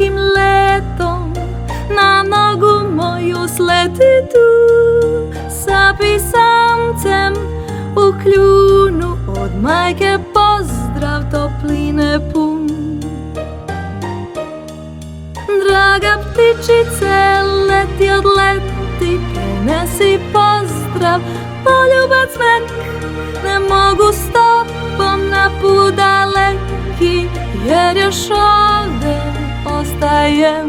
svakim letom na nogu moju sleti tu sa pisamcem u kljunu, od majke pozdrav topline pun. Draga ptičice, leti, odleti, prenesi pozdrav, poljubac mek, ne mogu s tobom na put daleki, jer još ovde ostajem.